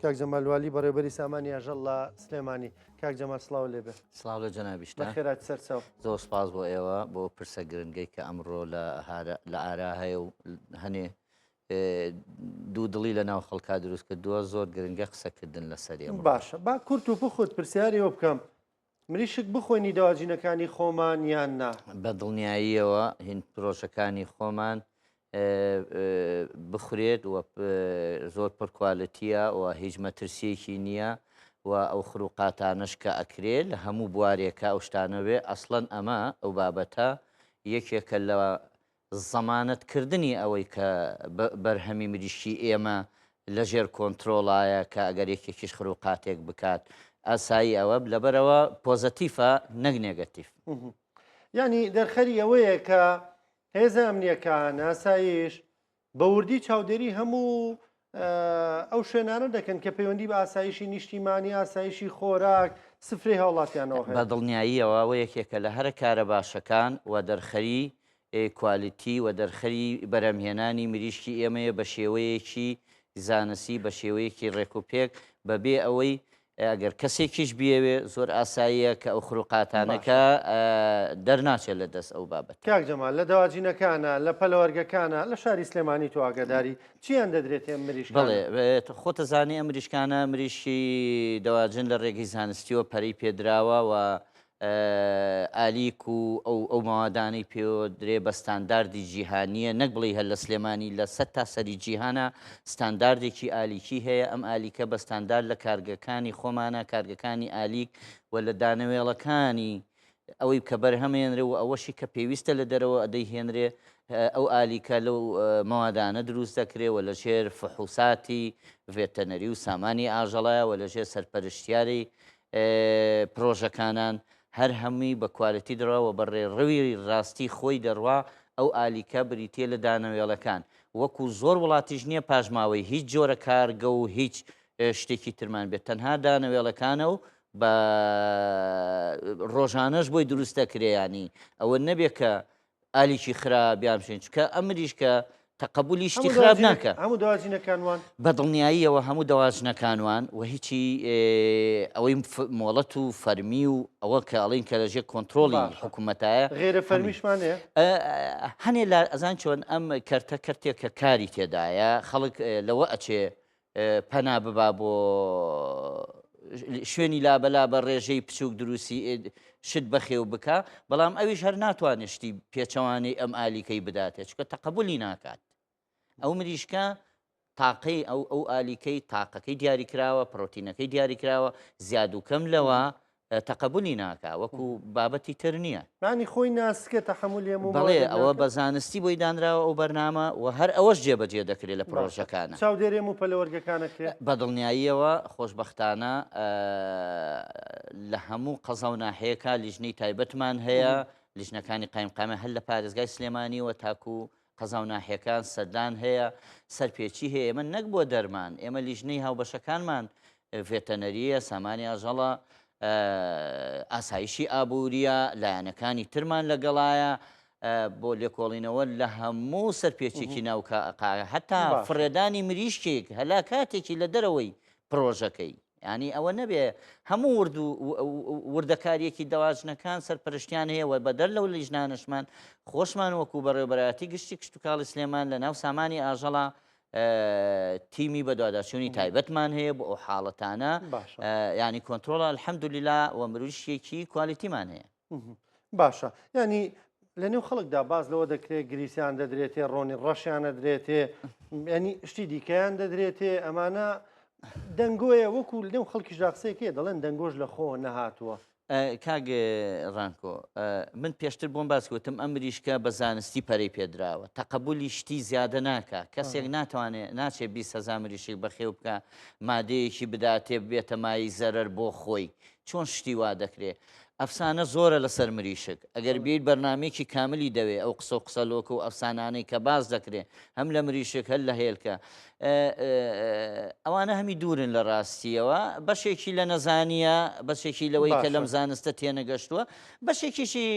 کاک جەمال بەڕێوەبەری سامانی ئاژەڵ لە سلێمانی. کاک جەمال سڵاو لێبێ. سڵاو لە جەنابیشتە. بەخێرات سەرچاو. زۆر سپاس بۆ ئێوە بۆ پرسە گرنگەی کە ئەمڕۆ لە ئارا هەیە و هەنێ دوو دڵی لە ناو خەڵکا دروست کردووە، زۆر گرنگە قسەکردن لەسەری. باشە با کورت و بخۆت پرسیارەوە بکەم، مریشک بخۆینی داواجینەکانی خۆمان یان نا؟ بە دڵنیاییەوە هین پرۆژەکانی خۆمان بخورێت و زۆر پڕکوالەتیە و هیچ مەترسیەکی نییە و ئەو خروقاتانش کە ئەکرێت لە هەموو بوارێکە ئەو شتانەوێ ئەسڵەن ئەمە ئەو بابەتە یەکێکە لە زەمانەتکردنی ئەوەی کە بەرهەمی مریشکی ئێمە لەژێر کۆنتترۆڵایە کە ئەگەر یەکێکیش خروقاتێک بکات ئاسایی ئەوە لەبەرەوە پۆزەتیفە نەک نێگەتیف. ینی دەرخەری ئەوەیە کە هێزە ئەمنیەکان ئاسایش بە وردی چاودێری هەموو ئەو شوێنانە دەکەن کە پەیوەندی بە ئاسایشی نیشتیمانی، ئاسایشی خۆراک، سفرەی هاوڵاتیانەوە هەیە. بە دڵنیاییەوە ئەوە یەکێکە لە هەرە کارە باشەکان و دەرخەری کوالیتی و دەرخەری بەرەمهێنانی مریشکی ئێمەیە بە شێوەیەکی زانستی، بە شێوەیەکی ڕێکوپێک، بەبێ ئەوەی ئەگەر کەسێکیش بیەوێ زۆر ئاساییە کە ئەو خروقاتانەکە دەرناچێت لە دەست ئەو بابەت. کاک جەمال لە داواجینەکانە، لە پەلەوەرگەکانە، لە شاری سلێمانی تو ئاگاداری چیان دەدرێت ئەم مریشکانە؟ بڵێ خۆتە زانێ ئەم مریشکانە مریشی دەواجن لە ڕێگەی زانستیەوە پەرەی پێدراوە و ئالیک و ئەو ماوادانەی پێوە درێ بە ستانداردی جیهانیە، نەک بڵێ هەر لە سلێمانی لە 100 تا سەری جیهانە ستانداردێکی ئالیکی هەیە. ئەم ئالیکە بە ستاندارد لە کارگەکانی خۆمانە، کارگەکانی ئالیک و لە دانەوێڵەکانی ئەوەی کە بەرهەمێنرێ و ئەوەشی کە پێویستە لە دەرەوە ئەدەیهێنرێ ئەو ئالیکە لەو ماوادانە دروست دەکرێەوە لە ژێر فحوساتی ڤێتەنەری و سامانی ئاژەڵایە و لە ژێر سەرپەرشتیاری پرۆژەکانان هەر هەمووی بە کوالەتی دڕەوە بە ڕێڕەوی ڕاستی خۆی دەڕوا. ئەو ئالیکە بریتێ لە دانەوێڵەکان وەکو زۆر وڵاتیش نییە پاژماوەی هیچ جۆرە کارگە و هیچ شتێکی ترمان بێت، تەنها دانەوێڵەکانە و بە ڕۆژانەش بۆی دروست دەکرێیانی ئەوە نەبێت کە ئالیکی خراپیان بشین، چکە ئەمریش کە تەقبولی شتی خراپ ناکە. هەموو داواجینەکانوان بە دڵنیاییەوە هەموو دەواژنەکانوان و هیچی ئەوەی مۆڵەت و فەرمی و ئەوە کە ئەڵین کە لەژێ کۆنتترۆلی حکوومەتایە غێرە فەرمیشمانەیە هەنێ لا ئەزان چۆن ئەم کەرتە کەرتێک کە کاری تێدایە خەڵک لەوە ئەچێ پەنا ببا بۆ شوێنی لابەلا بە ڕێژەی بچووک دروستی شت بەخێو بکە، بەڵام ئەویش هەر ناتوانێت شتی پێچەوانەی ئەم ئالیکەی بداتێت چکە تەقبولی ناکات. ئەو مریشکە تاقەی ئەو ئالیکەی تاقەکەی دیاریکراوە، پرۆتینەکەی دیاریکراوە، زیاد و کەم لەوە تەقبولی ناکە وەکو بابەتی تر نییە. مانی خۆی ناسکە تەحمل هەموو بەڵێ ئەوە بە زانستی بۆی دانراوە ئەو بەرنامە و هەر ئەوەش جێبەجێ دەکرێت لە پرۆژەکانە. چاودێرێم و پەلەوەرگەکانەکرێت بە دڵنیاییەوە خۆشبەختانە لە هەموو قەزە و ناحەیەکە لیژنەی تایبەتمان هەیە، لیژنەکانی قایمقامە هەر لە پارێزگای سلێمانیەوە تاکو قەزا و ناحیەکان سەردان هەیە، سەرپێچی هەیە. ئێمە نەک بۆ دەرمان، ئێمە لیژنەی هاوبەشەکانمان ڤێتەنەریە، سامانی ئاژەڵە، ئاسایشی ئابووریە، لایەنەکانی ترمان لەگەڵایە بۆ لێکۆڵینەوە لە هەموو سەرپێچێکی ناوکە هەتا فڕێدانی مریشکێک هەلا کاتێکی لە دەرەوەی پرۆژەکەی. ینی ئەوە نەبێ هەموو وردەکاریەکی دەواژنەکان سەرپەرشتیان هەیە و بەدەر لەو لیژنانشمان خۆشمان وەکو بەڕێوەبەراتی گشتی کشت و کاڵی سلێمان لە ناو سامانی ئاژەڵە تیمی بەدواداچوونی تایبەتمان هەیە بۆ ئەو حاڵەتانە، ینی کۆنتترۆڵە الحەمدولیلا و مروشیەکی کوالیتیمان هەیە. باشە، ینی لە نێو خەڵکدا باز لەوە دەکرێت گریسیان دەدرێتێ، ڕۆنی ڕەشیان دەدرێتێ، ینی شتی دیکەیان دەدرێتێ، ئەمانە دەنگۆیە وەکو لەنێو خەڵکی ژاقسەیەکێ دەڵێن دەنگۆش لە خۆ نەهاتووە. کاگ ڕانکۆ من پێشتر بۆم باس وتم ئەم مریشکە بە زانستی پەرەی پێدراوە، تەقبولی شتی زیادە ناکە، کەسێک ناتوانێت ناچێت 20,000 مریشک بەخێو بکە مادەیەکی بداتێ بێتە مای زەرەر بۆ خۆی، چۆن شتی وا دەکرێت. ئەفسانە زۆرە لەسەر مریشک، ئەگەر بیت بەرنامێکی کاملی دەوێت ئەو قسە و قسەلۆکە و ئەفسانانەی کە باز دەکرێت هەم لە مریشک هەر لە هێلکە ئەوانە هەمی دوورن لە ڕاستیەوە، بەشێکی لە نەزانیە، بەشێکی لەوەی کە لەم زانستە تێنەگەشتووە، بەشێکیشی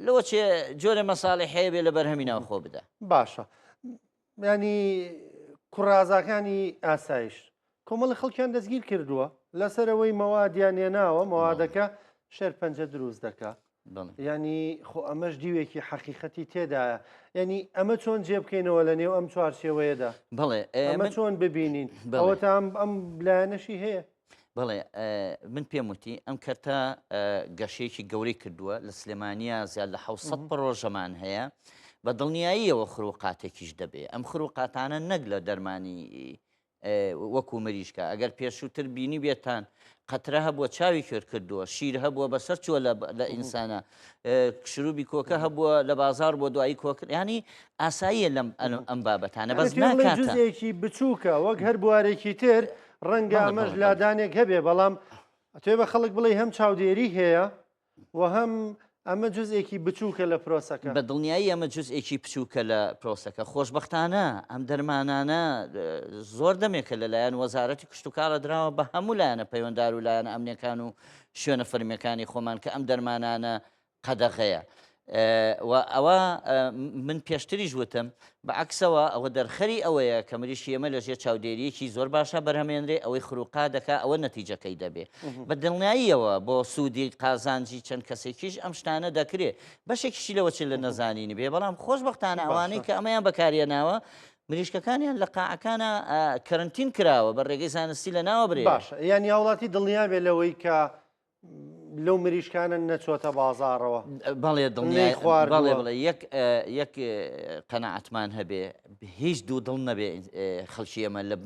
لەوە چێ جۆرە مەساڵی هەیە بێ لە بەرهەمی ناوخۆ بدە. باشە، ینی کوڕازاکانی ئاسایش کۆمەڵی خەڵکیان دەستگیر کردووە لەسەرەوەی مەوادیان هێناوە مەوادەکە شێر پەنجە دروست دەکات. ینی خۆ ئەمەش دیوێکی حەقیقەتی تێدایە ینی ئەمە چۆن جێبکەینەوە لە نێو ئەم چوارچێوەیەدا بڵێ ئەمە چۆن ببینین ئەوەتە ئەم لایەنەشی هەیە. بڵێ من پێم وتی ئەم کەرتە گەشەیەکی گەورەی کردووە لە سلێمانیا زیاد لە 700 پرۆژەمان هەیە بە دڵنیاییەوە خروقاتێکیش دەبێ ئەم خروقاتانە نەک لە دەرمانی وەکو مریشکە ئەگەر پێشووتر بینی بێتان قەترە هەبووە چاوی کرد کردووە شیر هەبووە بەسەر چووە لە ئینسانە شروبی کۆکە هەبووە لە بازار بۆ دوایی کۆکرد ینی ئاساییە لەم ئەم بابەتانە بەس جزێکی بچووکە وەک هەر بوارێکی تر ڕەنگە ئەمەش لادانێک هەبێ بەڵام توێ بە خەڵک بڵێ هەم چاودێری هەیە و هەم ئەمە جزئێکی بچووکە لە پرۆسەکە بە دڵنیایی ئەمە جزئێکی بچووکە لە پرۆسەکە خۆشببختانە ئەم دەرمانانە زۆر دەمێکە لەلایەن وەزارەتی کشتتوکاڵە دراوە بە هەموو لایەنە پەیوەنددار و لایەنە ئەمنیەکان و شوێنە فەرمیەکانی خۆمان کە ئەم دەرمانانە قەدەغەیە ئەوە من پێشتریش وتم بەعکسەوە ئەوە دەرخەری ئەوەیە کە مریشی ئێمە لەژێر چاودێریەکی زۆر باشە بەرهەمێنرێ ئەوەی خروقا دەکا ئەوە نەتیجەکەی دەبێ بە دڵنیاییەوە بۆ سوودی قازانجی چەند کەسێکیش ئەم شتانە دەکرێت بەشێکیشی لەوە چ لە نەزانینی بێ بەڵام خۆشببختانە ئەوانەی کە ئەمەیان بەکارێناوە مریشکەکانیان لە قاعەکانە کەرنتین کراوە بە ڕێگەی زانستی لە ناوە برێ باشە یانی هاوڵاتی دڵنیا بێ لەوەی کە لەو مریشکانە نەچۆتە بازارەوە بەڵێ دڵنیای بڵێ یەک قەنەعەتمان هەبێ هیچ دوو دڵ نەبێ خەڵکی ئەمە لە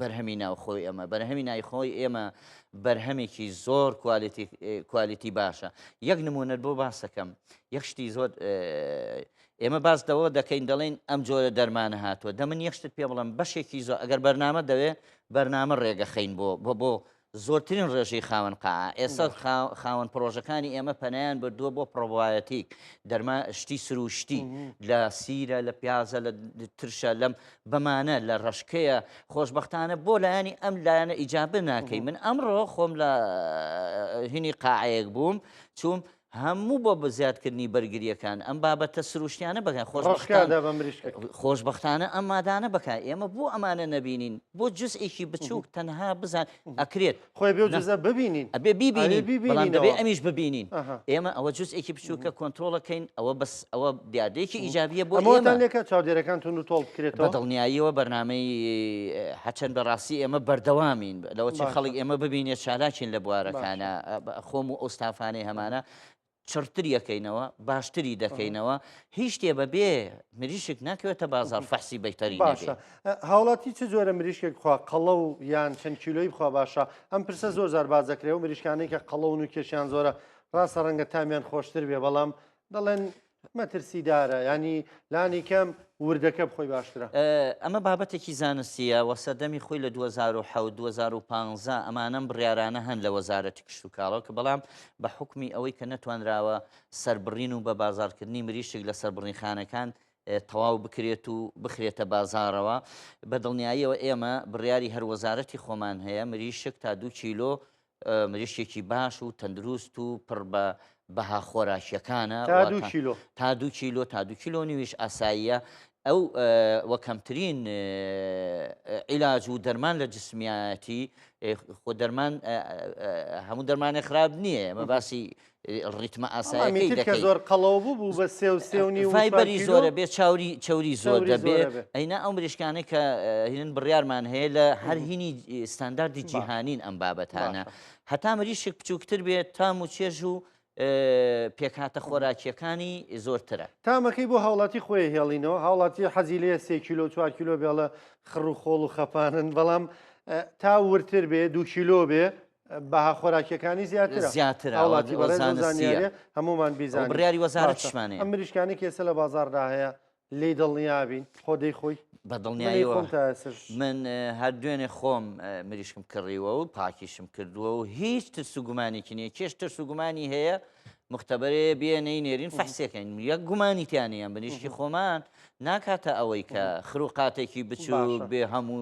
بەرهەمی ناوخۆی ئەمە بەرهەمی نایخۆی ئێمە بەرهەمێکی زۆر کوالیتی باشە یەک نمونەت بۆ باسەکەم یەک شتی زۆر ئێمە باس دەوە دەکەین دەڵێن ئەم جۆرە دەرمانە هاتووە دە من یەخشت پێ بڵم بەشێکی زۆر ئەگەر بەرنامە دەوێ بەرنامە ڕێگەخەین بۆ زۆرترین ڕێژەی خاوەن قاع ئێستا خاوەن پرۆژەکانی ئێمە پەنیان بردووە بۆ پرۆبایەتیک دەرما شتی سروشتی لە سیرە لە پیازە لە ترشە لەم بەمانە لە ڕەشکەیە خۆشببختانە بۆ لایەنی ئەم لایەنە ئیجابە ناکەی من ئەمڕۆ خۆم لە هینی قاعەیەک بووم چوم هەموو بۆ بە زیادکردنی بەرگریەکان ئەم بابەتە سروشتیانە بەکەن خۆشببختانە ئەم مادانە بکە ئێمە بۆ ئەمانە نەبینین بۆ جزئێکی بچووک تەنها بزان ئەکرێت خۆی بێ جزە ببینین ئەبێ بیبینین بەڵام دەبێ ئەمیش ببینین ئێمە ئەوە جزئێکی بچووکە کۆنتترۆلەکەین ئەوە بەس ئەوە دیادێکی ئیجابیە بۆ ئەمەتانێکە چاودێرەکانتون و تۆڵ بکرێتەوە بە دڵنیاییەوە بەرنامەی هەچەند بەڕاستی ئێمە بەردەوامین لەوە چی خەڵک ئێمە ببینێت چالاکین لە بوارەکانە خۆم و ئۆستافانەی هەمانە چرتریەکەینەوە باشتری دەکەینەوە هیچ شتێ بەبێ مریشک ناکەوێتە بازار فەحسی بەیتەری باشە هاوڵاتی چ جۆرە مریشکێک بخوا قەڵە و یان چەند کیلۆی بخوا باشە ئەم پرسە زۆر زار بازەکرێ و مریشکانەی کە قەڵەون و کێشیان زۆرە ڕاستە ڕەنگە تامیان خۆشتر بێ بەڵام دەڵێن مەترسیدارە ینی لانی کەم وردەکە بخۆی باشترە ئەمە بابەتێکی زانستیە وە سەردەمی خۆی لە 2015 ئەمانەم بڕیارانە هەن لە وەزارەتی کشتتوکاڵەوە کە بەڵام بە حکمی ئەوەی کە نەتوانراوە سەربڕین و بە بازارکردنی مریشک لە سەربڕینخانەکان تەواو بکرێت و بخرێتە بازارەوە بە دڵنیاییەوە ئێمە بڕیاری هەر وەزارەتی خۆمان هەیە مریشک تا 2 کیلۆ مریشێکی باش و تەندروست و پڕ بە بەها خۆراکیەکانە تا 2 کیلۆ تا 2 کیلۆ نیویش ئاساییە ئەو وەکەمترین عیلاج و دەرمان لە جسمیەتی خۆ دەرمان هەموو دەرمانی خراپ نییە ئەمە باسی ڕیتمە ئاساییەکەی دەکەین زۆر قەڵەو بوو بە سێونی فایبەری زۆرە بێت چاوری زۆر دەبێت ئەینا ئەو مریشکانەی کە هێن بڕیارمان هەیە لە هەر هینی ستانداردی جیهانین ئەم بابەتانە هەتا مریشک بچووکتر بێت تام و چێژ و پێکهاتە خۆراکیەکانی زۆرترە تامەکەی بۆ هاوڵاتی خۆی هێڵینەوە هاوڵاتی حەزی لێ 3 کیلۆ 4 کیلۆ بێڵە خڕ و خۆڵ و خەپانن بەڵام تا ورتر بێ 2 کیلۆ بێ بەها خۆراکیەکانی زیاترە هاوڵاتی بەڕێزانیارێ هەمومان بیزان بڕیاری وەزارەتشمانێ ئەم مریشکانی کێسە لە بازاردا هەیە لی دڵنیابین خۆدەی خۆی بە دڵنیاییەوە من هەر دوێنێ خۆم مریشکم کڕیوە و پاکیشم کردووە و هیچ ترس و گومانێکی نییە کێش ترس و گومانی هەیە مختبەرێ بێنەی نێرین فەحسیەکەین یەک گومانی تیانیان بنیشکی خۆمان ناکاتە ئەوەی کە خروقاتێکی بچوو بێ هەموو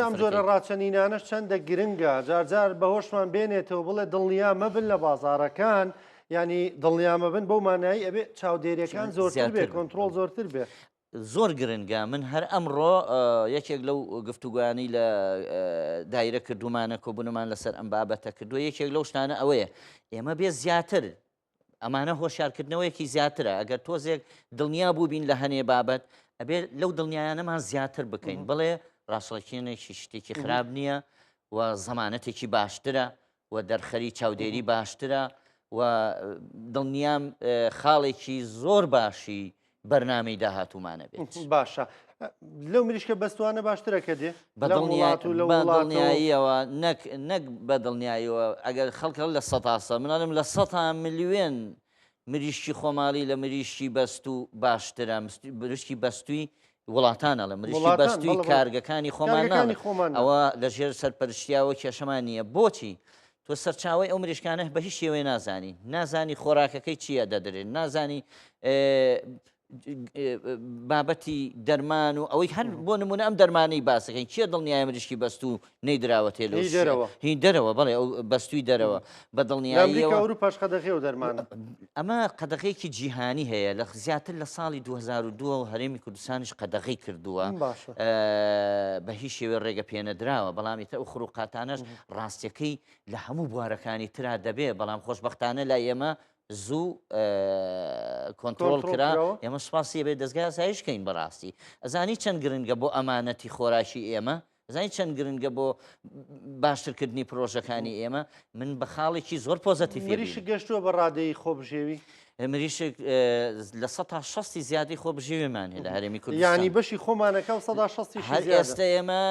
ئەم جۆرە ڕاچەنینانش چەندە گرنگە جارجار بەهۆشمان بێنێتەوە بڵێ دڵنیا مەبن لە بازارەکان ینی دڵنیامە بن بەو مانایی ئەبێ چاودێریەکان زۆرتر بێ کۆنتترۆل زۆرتر بێ زۆر گرنگە من هەر ئەمڕۆ یەکێک لەو گفتوگویانی لە دایرە کردومانە کۆبوونمان لەسەر ئەم بابەتە کردووە یەکێک لەو شتانە ئەوەیە ئێمە بێ زیاتر ئەمانە هۆشیارکردنەوەیەکی زیاترە ئەگەر تۆزێک دڵنیا بوو بین لە هەنێ بابەت ئەبێ لەو دڵنیایانەمان زیاتر بکەین بڵێ ڕاستەڵکێنێکی شتێکی خراپ نییە و زەمانەتێکی باشترە و دەرخەری چاودێری باشترە و دڵنیام خاڵێکی زۆر باشی بەرنامەی داهاتوومانە بێت باشە لەو مریشکە بەستوانە باشترە کە دێ بەدڵنیاییەوە نەک بەدڵنیاییەوە ئەگەر خەڵکە لە سەتاسە منڵم لە 100 ملیۆن مریشکی خۆماڵی لە مریشکی بەست و باشترە مریشکی بەستووی وڵاتانە لە مریشکی بەستووی کارگەکانی خۆمان ئەوە لەژێر سەرپەرشتیاوە کێشەمان نییە بۆچی تۆ سەرچاوی ئەو مریشکانە بە هیچ شێوەیە نازانی خۆراکەکەی چییە دەدرێن نازانی بابەتی دەرمان و ئەوەی هەر بۆ نمونە ئەم دەرمانەی باسەکەین چیە دڵنیایە مریشکی بەست و نەیدراوە تێ هی دەرەوە بەڵێ ئەو بەستووی دەرەوە بە دڵنیاییەوە پاش قەدەغێ و دەرمانە ئەمە قەدەغەیەکی جیهانی هەیە لە زیاتر لە ساڵی 2002 و هەرێمی کوردستانیش قەدەغی کردووە بە هیچ شێوێ ڕێگە پێنەدراوە بەڵام ئێتە ئەو خروقاتانەش ڕاستیەکەی لە هەموو بوارەکانی ترا دەبێ بەڵام خۆشبەختانە لای ئێمە زوو کۆنتترۆل کرا ئێمە سوپاسی بێ دەستگای ئاسایشکەین بەڕاستی ئەزانی چەند گرنگە بۆ ئەمانەتی خۆراشی ئێمە زانی چەند گرنگە بۆ باشترکردنی پرۆژەکانی ئێمە من بە خاڵێکی زۆر پۆزەتیڤێریش گەشتووە بە ڕادەی خۆبژێوی مریشک لە 160 زیادی خۆبژێوێمان هەیە لە هەرێمی کوردستان ینی بەشی خۆمانەکە و 160 هەر ئێستا ئێمە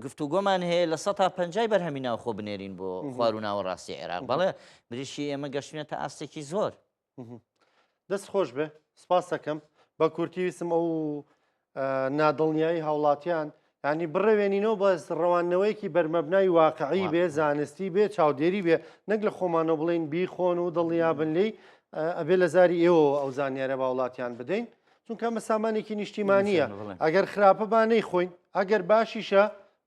گفتوگۆمان هەیە لە 150 بەرهەمی ناو خۆ بنێرین بۆ خوار و ناوەڕاستی عێراق بەڵێ مریشی ئێمە گەشتێتە ئاستێکی زۆر دەست خۆش بێ سپاس دەکەم بە کورتیویستم ئەو نادڵنیایی هاوڵاتیان ینی بڕێوێنینەوە بە ڕەوانەوەیەکی بەرمەبنای واقعی بێ زانستی بێ چاودێری بێ نەک لە خۆمانەوە بڵین بیخۆن و دڵنیابن لی ئەبێ لە زاری ئێوە ئەو زانیارە با وڵاتیان بدەین چونکە ئەمە سامانێکی نیشتیمانیە ئەگەر خراپە با نەیخۆین ئەگەر باشیشە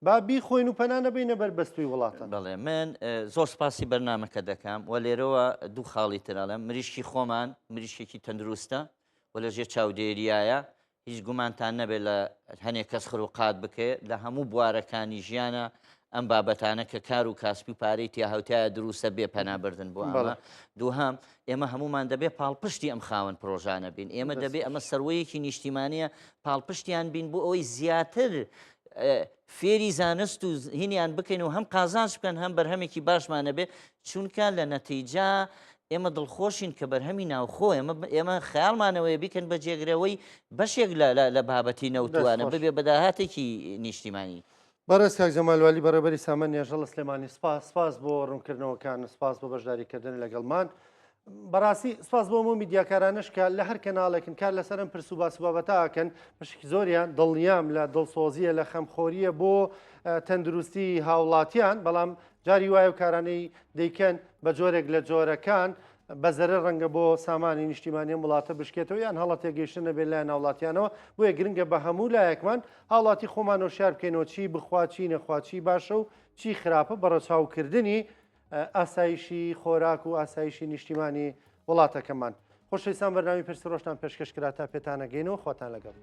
با بیخۆین و پەنانە بینە بەربەستووی وڵاتان بەڵێ من زۆر سپاسی بەرنامەکە دەکەم و لێرەوە دوو خاڵی ترەڵم مریشکی خۆمان مریشێکی تەندروستە و لەژێر چاودێریایە هیچ گومانتان نەبێت لە هەنێک کەس خروقات بکێت لە هەموو بوارەکانی ژیانە ئەم بابەتانە کە کار و کاسبی و پارەی تیا هەوتایە دروستە بێ پەنابردن بۆ ئەمە دووهەم ئێمە هەمومان دەبێت پاڵپشتی ئەم خاوەن پرۆژانە بین ئێمە دەبێت ئەمە سەروەیەکی نیشتیمانیە پاڵپشتیان بین بۆ ئەوەی زیاتر فێری زانست و هینیان بکەین و هەم قازانج بکەن هەم بەرهەمێکی باشمانە بێ چونکە لە نەتیجا ئێمە دڵخۆشین کە بەرهەمی ناوخۆ ئێمە خەیاڵمانەوەی بیکەن بە جێگرەوەی بەشێک لە بابەتی نەوتوانە ببێ بەداهاتێکی نیشتیمانی بەڕێز کاک جەمالوالی بەڕێبەری سامان نێژە لە سلێمانی سپاس بۆ ڕوونکردنەوەکان سپاس بۆ بەشداریکردن لەگەڵمان بەڕاستی سپاس بۆ هەموو میدیاکارانش کە لە هەر کەناڵێکن کار لەسەرم پرس و باس بابەتاکەن بەشێکی زۆریان دڵنیام لە دڵسۆزیە لە خەمخۆریە بۆ تەندروستی هاوڵاتیان بەڵام جاری وایە و کارانەی دەیکەن بە جۆرێک لە جۆرەکان بەزەرە ڕەنگە بۆ سامانی نیشتیمانی وڵاتە بشکێتەوە یان هەڵە تێگەیشتنە بێت لایەن هاوڵاتیانەوە بۆیە گرنگە بە هەموو لایەکمان هاوڵاتی خۆمانەوە شار بکەینەوە چی بخوا چی نەخوا چی باشە و چی خراپە بەڕەچاوکردنی ئاسایشی خۆراک و ئاسایشی نیشتیمانی وڵاتەکەمان خۆشەویستان بەرنامی پرسیڕۆژتان پێشکەشکرا تا پێتانەگەینەوە خواتان لەگەڵ